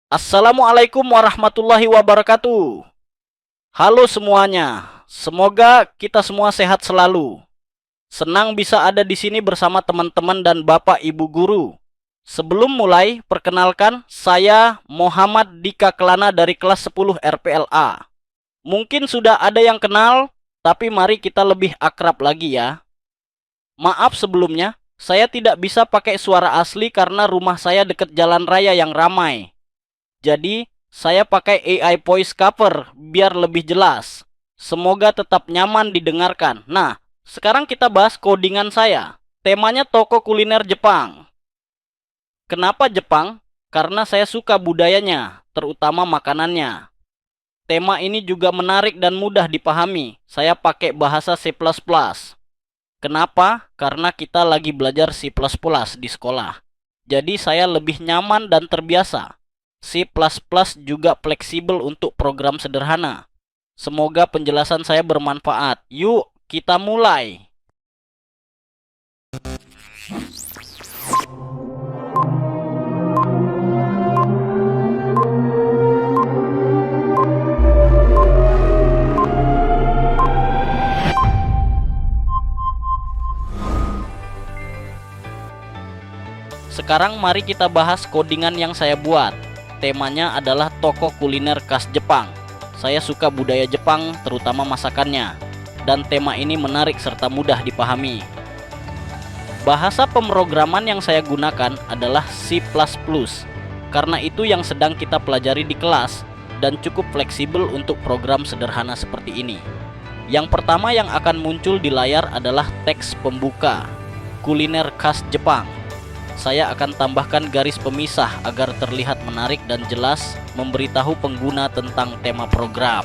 Assalamualaikum warahmatullahi wabarakatuh. Halo semuanya, semoga kita semua sehat selalu. Senang bisa ada di sini bersama teman-teman dan Bapak Ibu guru. Sebelum mulai, perkenalkan saya Muhammad Dika Kelana dari kelas 10 RPLA. Mungkin sudah ada yang kenal, tapi mari kita lebih akrab lagi ya. Maaf sebelumnya, saya tidak bisa pakai suara asli karena rumah saya dekat jalan raya yang ramai. Jadi, saya pakai AI voice cover biar lebih jelas. Semoga tetap nyaman didengarkan. Nah, sekarang kita bahas codingan saya. Temanya toko kuliner Jepang. Kenapa Jepang? Karena saya suka budayanya, terutama makanannya. Tema ini juga menarik dan mudah dipahami. Saya pakai bahasa C++. Kenapa? Karena kita lagi belajar C++ di sekolah. Jadi saya lebih nyaman dan terbiasa. C++ juga fleksibel untuk program sederhana. Semoga penjelasan saya bermanfaat. Yuk, kita mulai. Sekarang mari kita bahas codingan yang saya buat. Temanya adalah toko kuliner khas Jepang. Saya suka budaya Jepang, terutama masakannya. Dan tema ini menarik serta mudah dipahami. Bahasa pemrograman yang saya gunakan adalah C++. Karena itu yang sedang kita pelajari di kelas dan cukup fleksibel untuk program sederhana seperti ini. Yang pertama yang akan muncul di layar adalah teks pembuka, kuliner khas Jepang. Saya akan tambahkan garis pemisah agar terlihat menarik dan jelas memberitahu pengguna tentang tema program.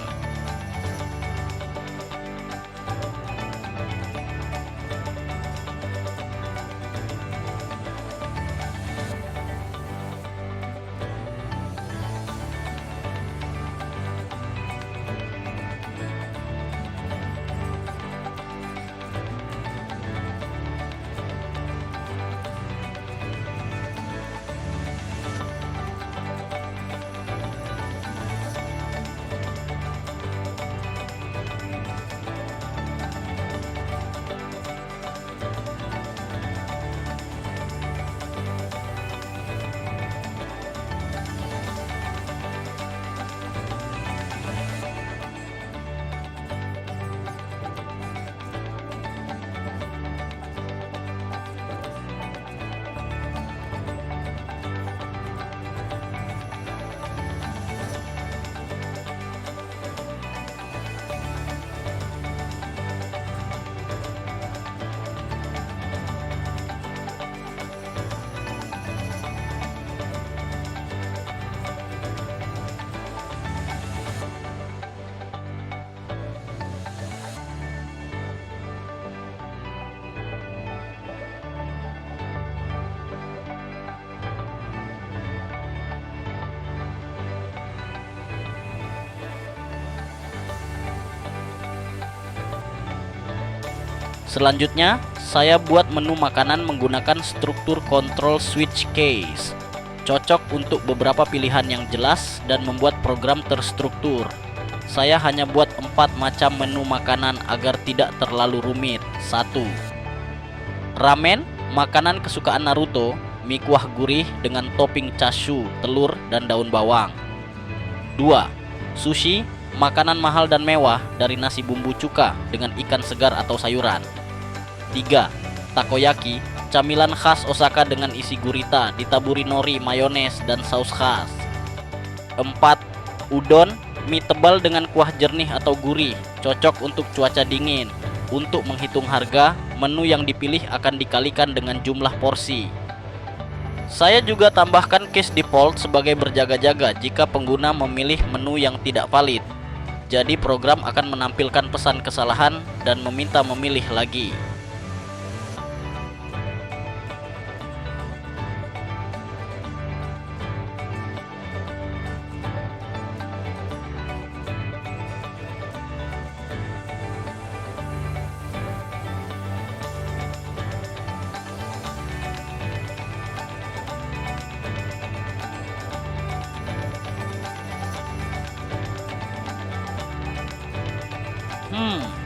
Selanjutnya, saya buat menu makanan menggunakan struktur control switch case. Cocok untuk beberapa pilihan yang jelas dan membuat program terstruktur. Saya hanya buat 4 macam menu makanan agar tidak terlalu rumit. 1. Ramen, makanan kesukaan Naruto, mie kuah gurih dengan topping chashu, telur, dan daun bawang. 2. Sushi, makanan mahal dan mewah dari nasi bumbu cuka dengan ikan segar atau sayuran. 3. Takoyaki, camilan khas Osaka dengan isi gurita ditaburi nori, mayones, dan saus khas. 4. Udon, mie tebal dengan kuah jernih atau gurih, cocok untuk cuaca dingin. Untuk menghitung harga, menu yang dipilih akan dikalikan dengan jumlah porsi. Saya juga tambahkan case default sebagai berjaga-jaga jika pengguna memilih menu yang tidak valid. Jadi program akan menampilkan pesan kesalahan dan meminta memilih lagi.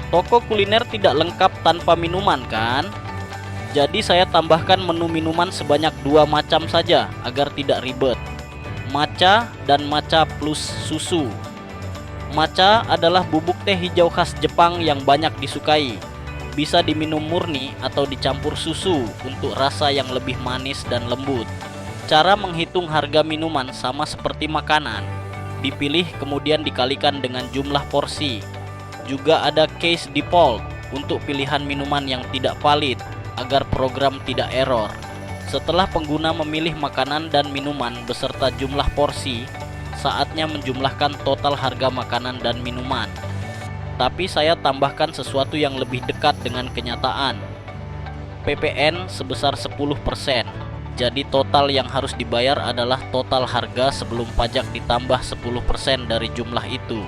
Toko kuliner tidak lengkap tanpa minuman kan? Jadi saya tambahkan menu minuman sebanyak 2 macam saja agar tidak ribet. Matcha dan matcha plus susu. Matcha adalah bubuk teh hijau khas Jepang yang banyak disukai. Bisa diminum murni atau dicampur susu untuk rasa yang lebih manis dan lembut. Cara menghitung harga minuman sama seperti makanan. Dipilih kemudian dikalikan dengan jumlah porsi. Juga ada case default untuk pilihan minuman yang tidak valid agar program tidak error. Setelah pengguna memilih makanan dan minuman beserta jumlah porsi, saatnya menjumlahkan total harga makanan dan minuman. Tapi saya tambahkan sesuatu yang lebih dekat dengan kenyataan. PPN sebesar 10%. Jadi total yang harus dibayar adalah total harga sebelum pajak ditambah 10% dari jumlah itu.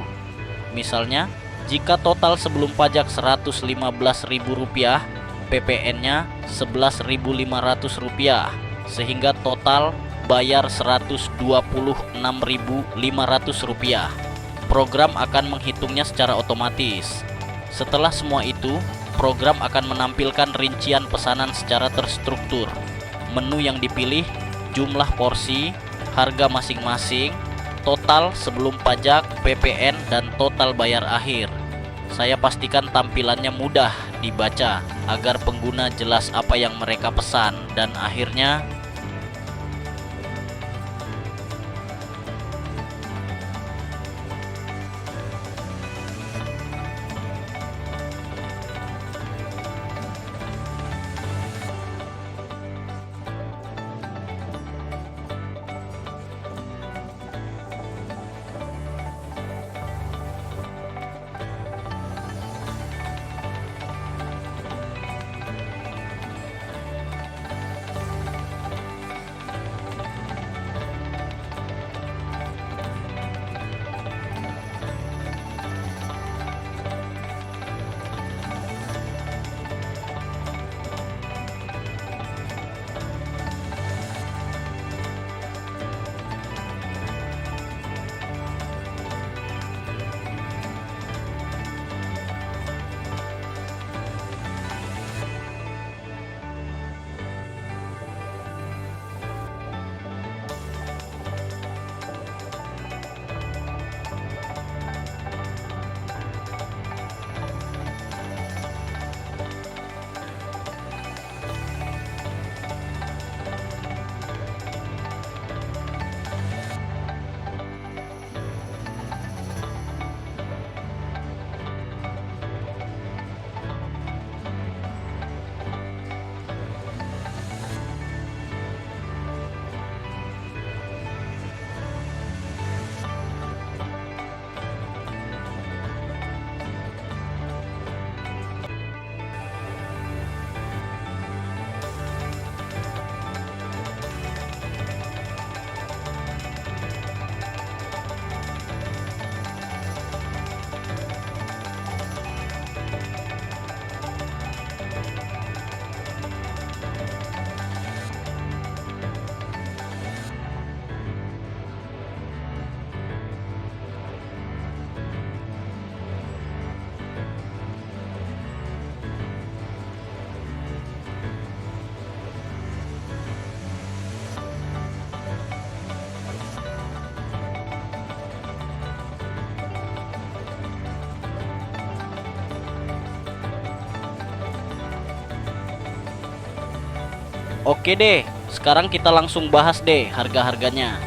Misalnya, jika total sebelum pajak Rp115.000, PPN-nya Rp11.500, sehingga total bayar Rp126.500. Program akan menghitungnya secara otomatis. Setelah semua itu, program akan menampilkan rincian pesanan secara terstruktur. Menu yang dipilih, jumlah porsi, harga masing-masing, total sebelum pajak, PPN, dan total bayar akhir. Saya pastikan tampilannya mudah dibaca agar pengguna jelas apa yang mereka pesan, dan akhirnya oke deh, sekarang kita langsung bahas deh harga-harganya.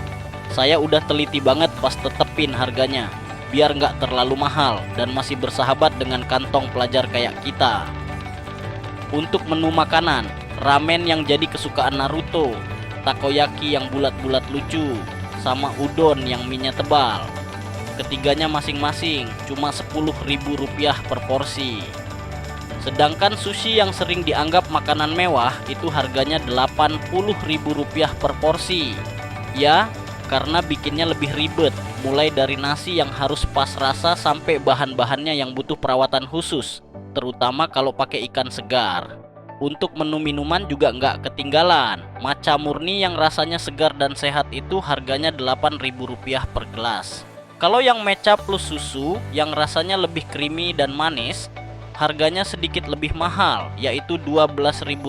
Saya udah teliti banget pas tetepin harganya, biar nggak terlalu mahal dan masih bersahabat dengan kantong pelajar kayak kita. Untuk menu makanan, ramen yang jadi kesukaan Naruto, takoyaki yang bulat-bulat lucu, sama udon yang minyak tebal. Ketiganya masing-masing cuma Rp10.000 per porsi. Sedangkan sushi yang sering dianggap makanan mewah itu harganya Rp80.000 per porsi. Ya, karena bikinnya lebih ribet, mulai dari nasi yang harus pas rasa sampai bahan-bahannya yang butuh perawatan khusus, terutama kalau pakai ikan segar. Untuk menu minuman juga nggak ketinggalan. Matcha murni yang rasanya segar dan sehat itu harganya Rp8.000 per gelas. Kalau yang matcha plus susu yang rasanya lebih creamy dan manis, harganya sedikit lebih mahal, yaitu Rp12.000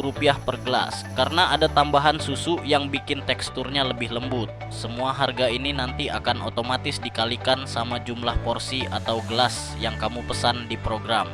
per gelas, karena ada tambahan susu yang bikin teksturnya lebih lembut. Semua harga ini nanti akan otomatis dikalikan sama jumlah porsi atau gelas yang kamu pesan di program.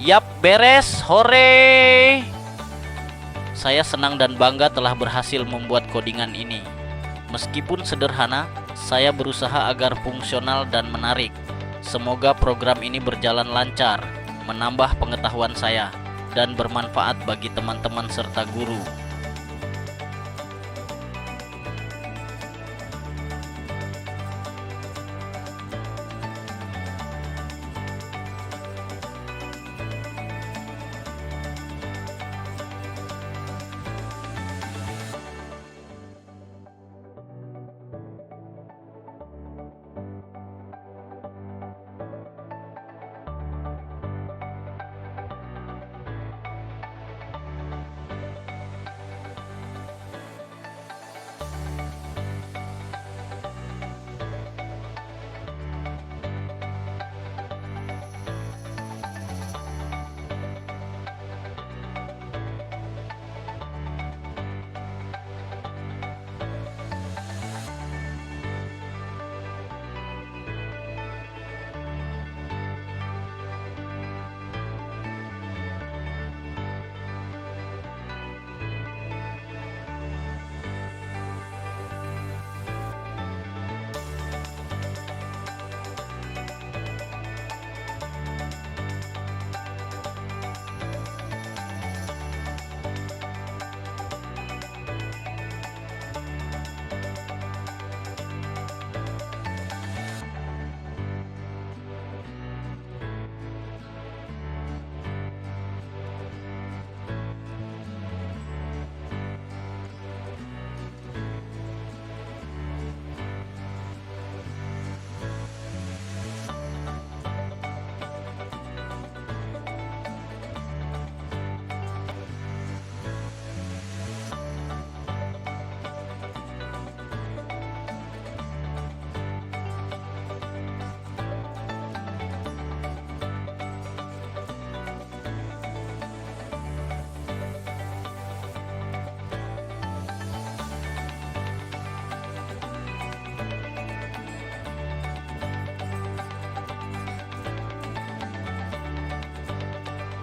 Yap, beres, hore! Saya senang dan bangga telah berhasil membuat codingan ini. Meskipun sederhana, saya berusaha agar fungsional dan menarik. Semoga program ini berjalan lancar, menambah pengetahuan saya, dan bermanfaat bagi teman-teman serta guru.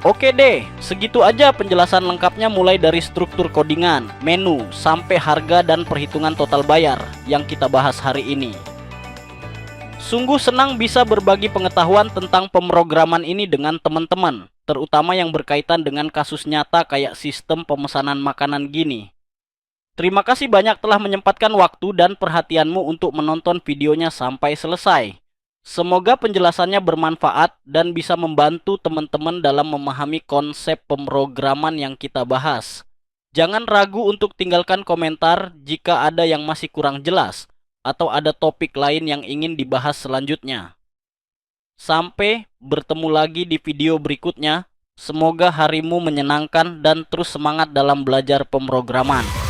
Oke deh, segitu aja penjelasan lengkapnya mulai dari struktur codingan, menu, sampai harga dan perhitungan total bayar yang kita bahas hari ini. Sungguh senang bisa berbagi pengetahuan tentang pemrograman ini dengan teman-teman, terutama yang berkaitan dengan kasus nyata kayak sistem pemesanan makanan gini. Terima kasih banyak telah menyempatkan waktu dan perhatianmu untuk menonton videonya sampai selesai. Semoga penjelasannya bermanfaat dan bisa membantu teman-teman dalam memahami konsep pemrograman yang kita bahas. Jangan ragu untuk tinggalkan komentar jika ada yang masih kurang jelas atau ada topik lain yang ingin dibahas selanjutnya. Sampai bertemu lagi di video berikutnya. Semoga harimu menyenangkan dan terus semangat dalam belajar pemrograman.